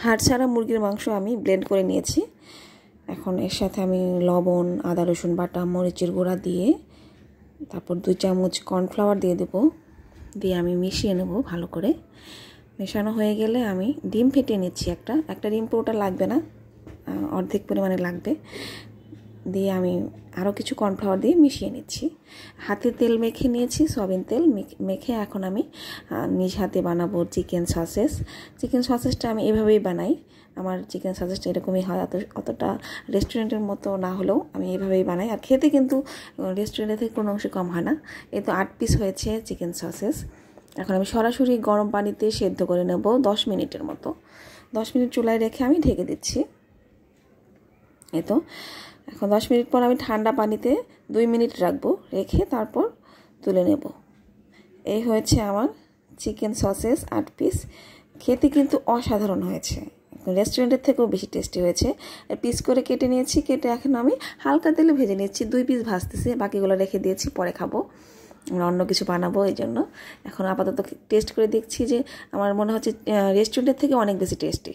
হাড় ছাড়া মুরগির মাংস আমি ব্লেন্ড করে নিয়েছি। এখন এর সাথে আমি লবণ, আদা রসুন বাটা, মরিচের গুঁড়া দিয়ে তারপর 2 চামচ কর্নফ্লাওয়ার দিয়ে দেব। দিয়ে আমি মিশিয়ে নেব ভালো করে। মেশানো হয়ে গেলে আমি ডিম ফেটিয়ে নিচ্ছি। একটা ডিম পুরোটা লাগবে না, অর্ধেক পরিমাণে লাগবে। দিয়ে আমি আরও কিছু কর্নফ্লাওয়ার দিয়ে মিশিয়ে নিচ্ছি। হাতে তেল মেখে নিয়েছি, সয়াবিন তেল মেখে এখন আমি নিজ হাতে বানাবো চিকেন সসেস। চিকেন সসেসটা আমি এভাবেই বানাই। আমার চিকেন সসেসটা এরকমই হয়, অতটা রেস্টুরেন্টের মতো না হলেও আমি এভাবেই বানাই। আর খেতে কিন্তু রেস্টুরেন্টের থেকে কোনো অংশে কম হয় না। এই তো 8 পিস হয়েছে চিকেন সসেস। এখন আমি সরাসরি গরম পানিতে সেদ্ধ করে নেব 10 মিনিটের মতো। 10 মিনিট চুলায় রেখে আমি ঢেকে দিচ্ছি। এই তো এখন 10 মিনিট পর আমি ঠান্ডা পানিতে 2 মিনিট রাখবো, রেখে তারপর তুলে নেব। এই হয়েছে আমার চিকেন সসেস 8 পিস। খেতে কিন্তু অসাধারণ হয়েছে, রেস্টুরেন্টের থেকেও বেশি টেস্টি হয়েছে। পিস করে কেটে নিয়েছি, কেটে এখন আমি হালকা তেলে ভেজে নিচ্ছি। 2 পিস ভাজতেছি, বাকিগুলো রেখে দিয়েছি, পরে খাবো। আমরা অন্য কিছু বানাবো এই জন্য। এখন আপাতত টেস্ট করে দেখছি যে আমার মনে হচ্ছে রেস্টুরেন্টের থেকে অনেক বেশি টেস্টি।